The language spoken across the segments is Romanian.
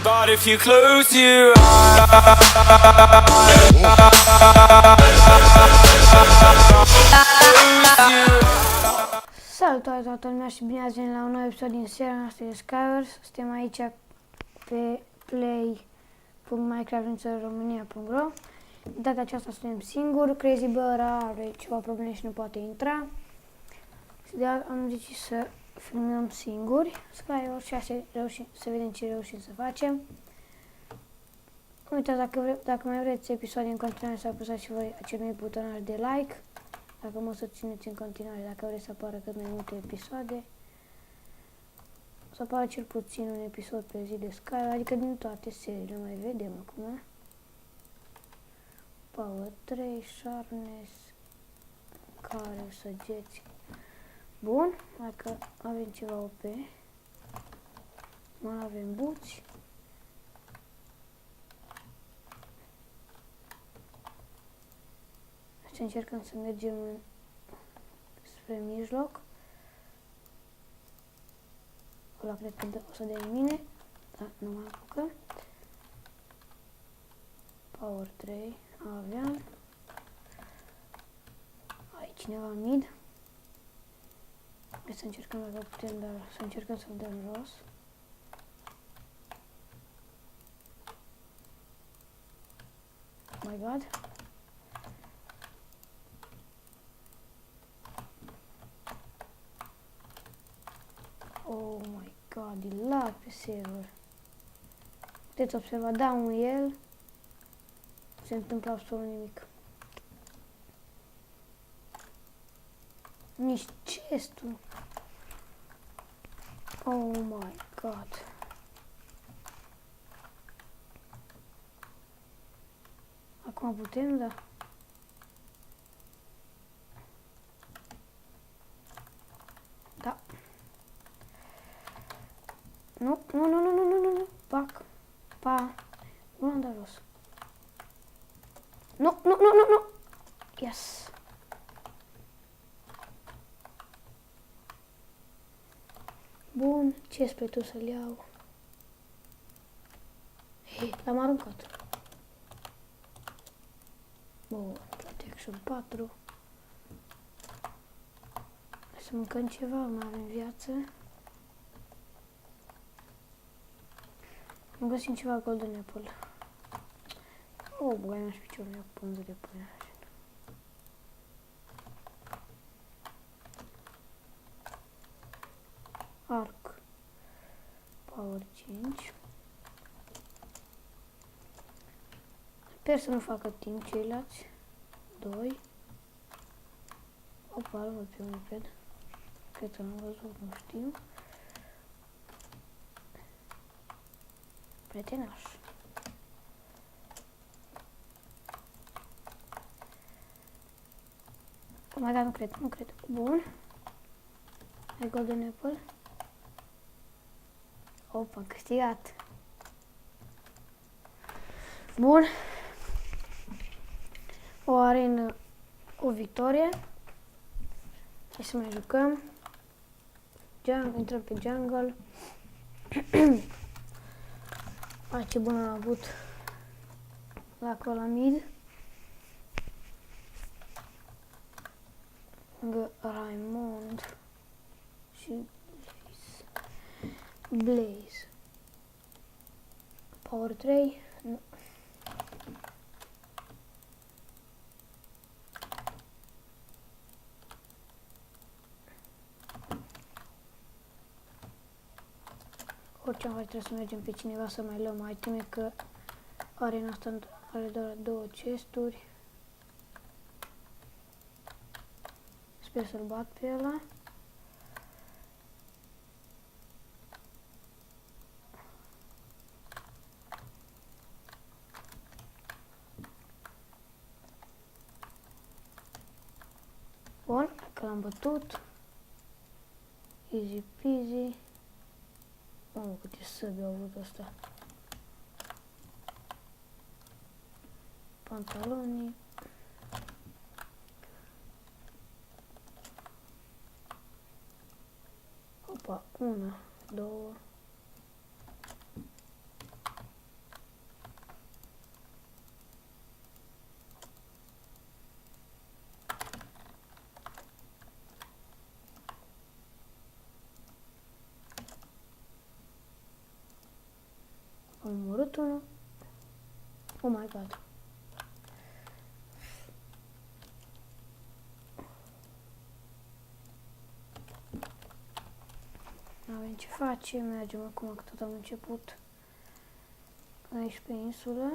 But if you close your eyes, salutare toată lumea și bine ați venit la un nou episod din seria noastră de Skywars. Suntem aici pe play.minecraft.romania.ro. De data aceasta suntem singuri. Crazy Bear are ceva probleme și nu poate intra. Și de aia am decis să filmăm singuri Skywars și să vedem ce reușim să facem. Nu uitați, dacă mai vreți episoade în continuare, să apăsați și voi acel mic butonar de like. Dacă mă susțineți în continuare, dacă vreți să apară cât mai multe episoade, să apară cel puțin un episod pe zi de Sky, adică din toate seriile, mai vedem acum. Power 3, Sharpness, care săgeți. Bun, dacă avem ceva OP, mai avem buți. Să încercăm să mergem spre mijloc. Ăla cred că o să dea mine, dar nu mă apucă. Power 3 aveam. Ai cineva mid. Hai să încercăm dacă putem, dar să încercăm să-l dăm jos. Oh my god. Oh my god, e lag pe server. Puteți observa, dau un el, nu se întâmplă absolut nimic. Nici chestul. Oh my god. Acum putem, da? Da. Nu, nu, nu, nu, nu, nu, nu, nu, pac, pa, nu l-am dat jos. Nu, nu, nu, nu, nu, yes. Bun, ce spre tu să-l iau? Hei, l-am aruncat. Bun, protection 4. Hai să mâncăm ceva, mai avem viață. Am găsit ceva golden apple. Oh, băgai n-aș piciorul, ia pânză de pâine. Arc. Power 5. Sper să nu facă timp ceilalți. 2. Opa, îl văd pe un iPad. Cred că l-am văzut, nu știu. Prietenaș. Oh my god, nu cred. Bun. Ai golden apple. Opa, am câștigat. Bun. O arenă, o victorie. Hai să mai jucăm. Intrăm pe jungle. Hai, ce bun am avut la acolo la mid. Lângă Raimond și Blaze. Power 3. Nu. Orice am face, trebuie să mergem pe cineva să mai luăm iteme, că arena asta are doar 2 chesturi. Sper să-l bat pe ăla. Bun, că l-am bătut. Easy peasy. Mamă, câte săbi au avut ăsta. Pantalonii. Opa, 1, 2. Am omorât unul. Oh my god. Avem ce face, mergem acum că tot am început aici pe insulă.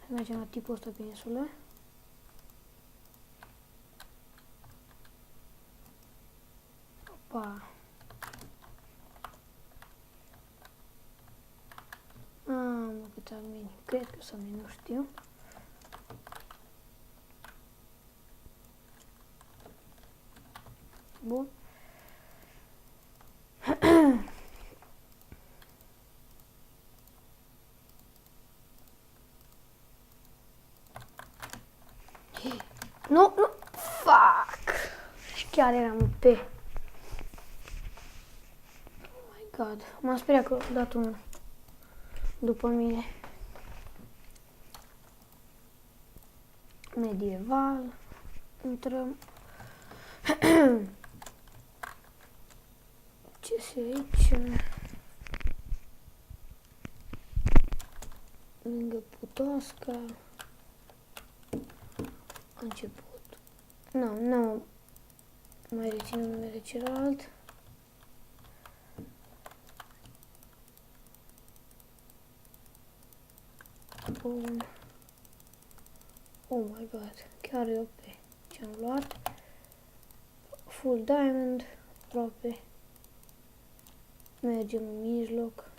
Mergem la tipul ăsta pe insulă. Opa! Cât am mini. Cred că să nu știu. Bun. Nu, nu, fuck! Și chiar eram pe. Oh my god, m-am speriat că a dat unul după mine. Medieval. Intrăm. Ce se aici? Lângă Putoasca. A început. Nu mai rețin numele celălalt. Bun. Oh my god, chiar e OP. Ce-am luat? Full diamond, aproape. Mergem în mijloc.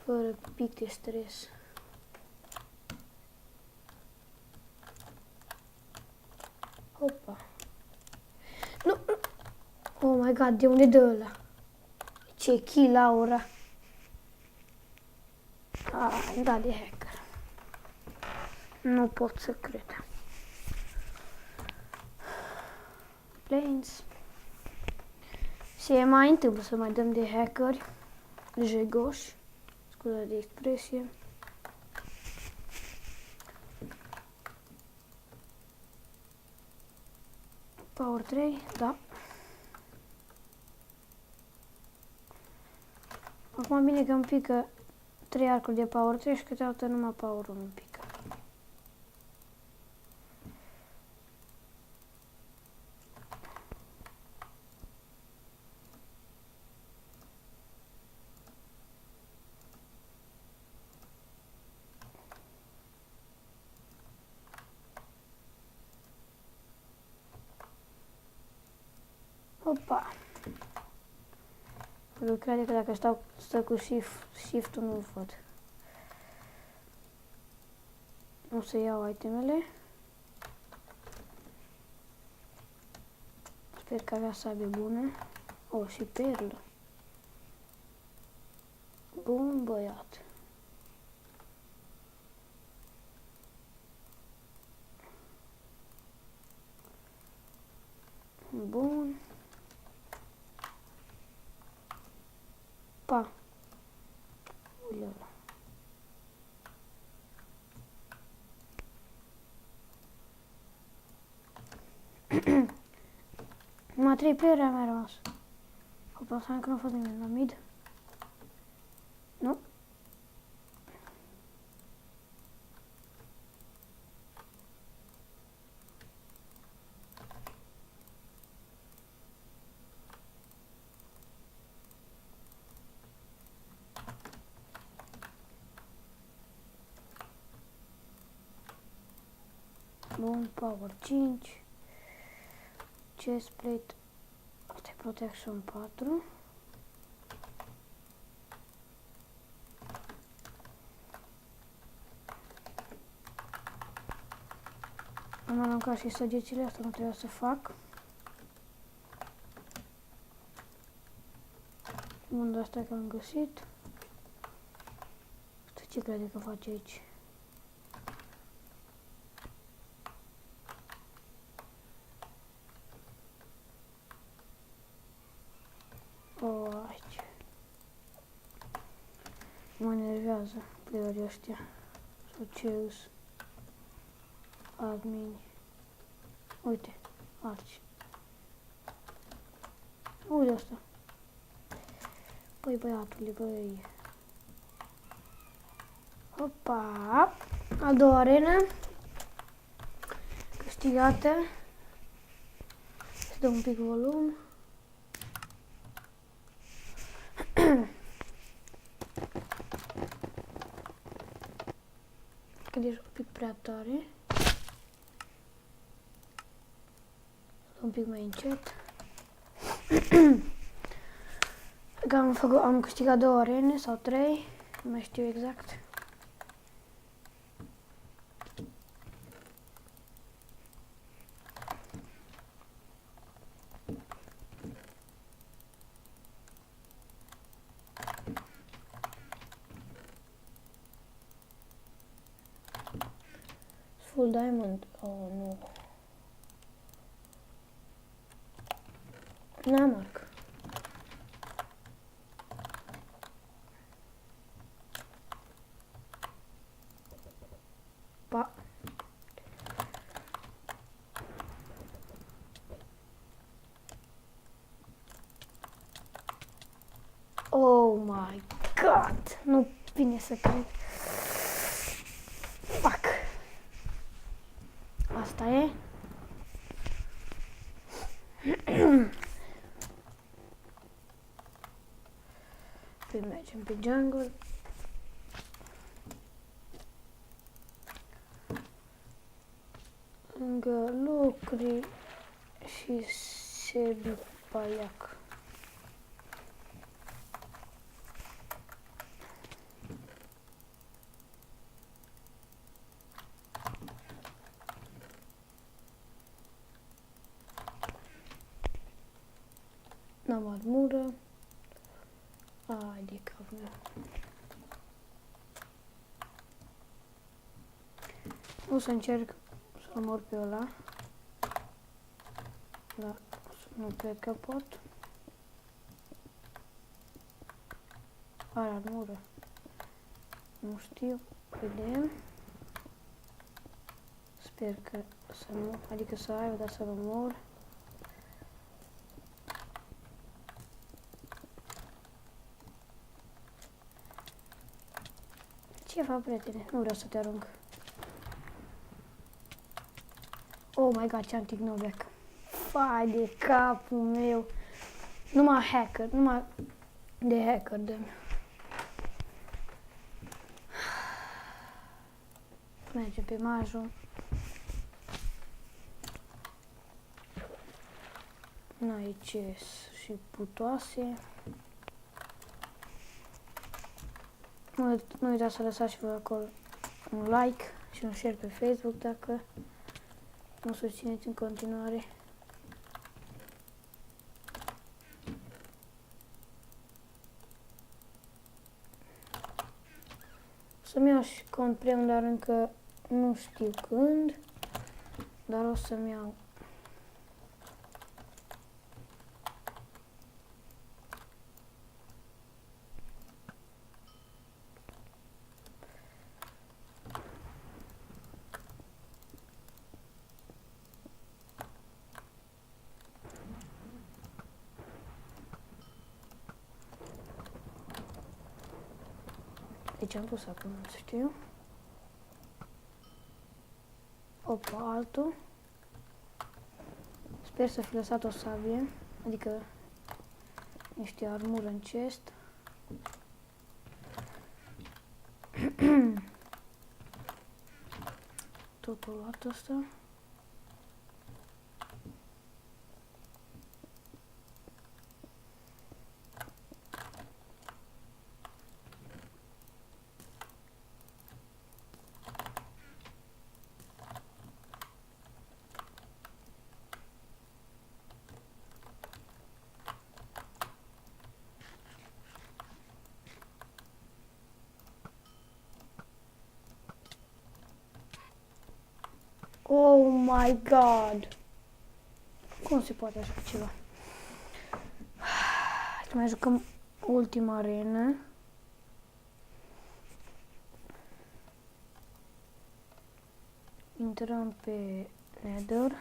Fără pic de stres. Opa. Nu. Oh my god, de unde dă ăla? Ce kill aura. Da, de hacker. Nu pot să cred. Planes. Se mai întâmplă să mai dăm de hackeri. Jegoși. Scuze de expresie. Power 3, da. Acum bine că îmi pică 3 arcuri de Power 3 și câteodată numai Power 1 îmi pică. Opa! Eu cred că dacă stau cu shift-ul nu văd. O să iau itemele. Sper că avea sabie bune. O, și perlă. Bun băiat. Bun. Pa. Uleala. Numai 3 player am mai rămas. Hopa, să că nu a fost nimeni la mid. Nu? Bun, power 5. Chestplate. Asta e protection 4. Am aruncat și săgețile, asta nu trebuia să fac. Bun, de asta că am găsit. Asta ce crede că face aici? O, aici. Mă enervează playerii ăștia. Sau ce îs. admin. Uite, arci. Uite asta. Băi, băiatule, băi. Opa! A doua arenă. Câștigată. Să dăm un pic volum. Că ești un pic prea tare. Un pic mai încet. Că am câștigat 2 arene sau 3, nu mai știu exact. Full diamond. Oh, nu. N-am arc. Pa. Oh my god! Nu vine să cred. Fuck. Asta e. Păi mergem pe jungle. Lângă lucruri și Sebi Paiac. N-am armură. Ai de capul meu. O să încerc să mor pe ăla. Dar nu cred că pot. Are armură. Nu știu. Vedem. Sper că să nu, adică să aibă, dar să nu mor. Ce fac, prietene? Nu vreau să te arunc. Oh my god, ce antic Novak. Fai de capul meu. Numai hacker, numai de hacker dăm. Merge pe majul. N-ai ce și putoase. Nu uitați să lăsați și voi acolo un like și un share pe Facebook dacă mă susțineți în continuare. Să-mi iau și cont premium, dar încă nu știu când, dar o să-mi iau. Deci am pus acum, nu știu. Opa, altul. Sper să fi lăsat o sabie, adică niște armură în chest. Totul luat ăsta. Oh my god! Cum se poate așa ceva? Mai jucăm ultima arenă. Intrăm pe Nether.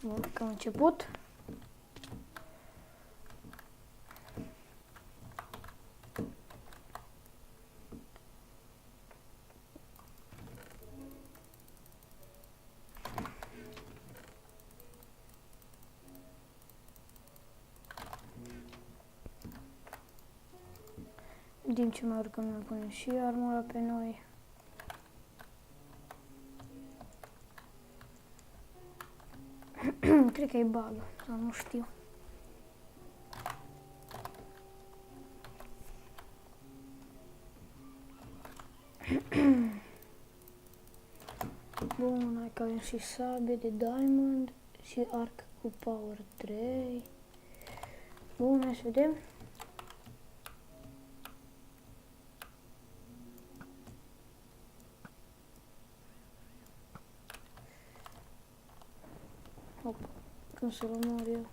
Bun, că am început. În timp ce mai urcăm, ne punem și armura pe noi. Cred că e bug, dar nu știu. Bun, hai că avem și sabie de diamond și arc cu power 3. Bun, hai să vedem. Hop, cum să-l omor eu?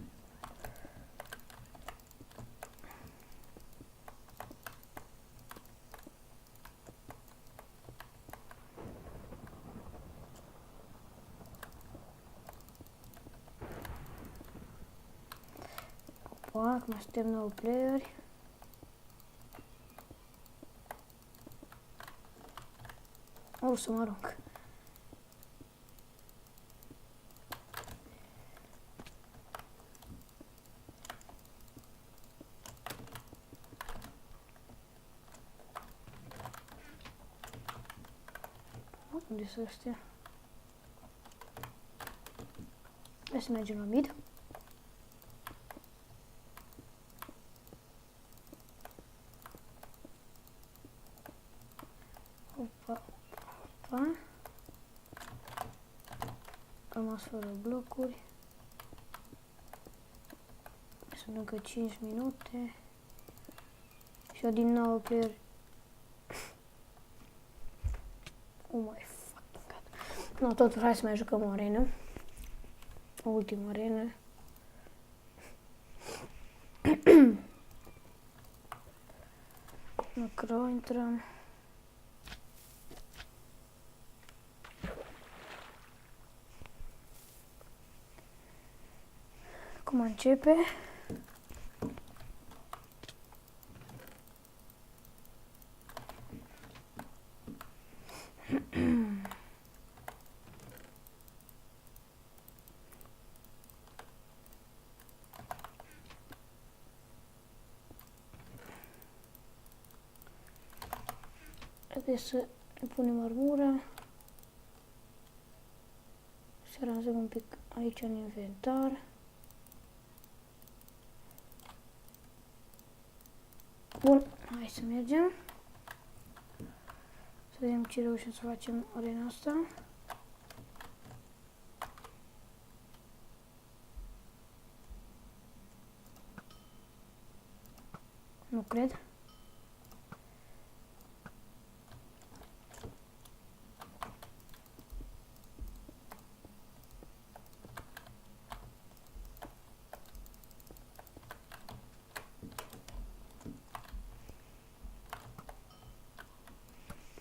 Opa, mai suntem 9 playeri. O să mă arunc. Unde sunt astea? Hai să mergem la mid. Opa, opa. Am rămas fără blocuri. Sunt încă 5 minute. Și eu din nou player. Oh my fucking god. No, totul, hai să mai jucăm o arenă. O ultimă arenă. Macro, intrăm. Cum începe? Trebuie să ne punem armura. Să aranjăm un pic aici în inventar. Bun, hai să mergem. Să vedem ce reușim să facem arena asta. Nu cred.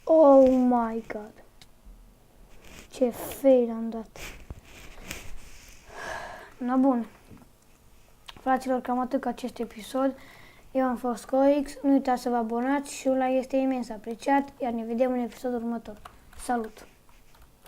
Oh my god. Ce fail am dat. Na bun. Fraților, cam atât cu acest episod. Eu am fost Coix. Nu uitați să vă abonați și un like este imens apreciat. Iar ne vedem în episodul următor. Salut!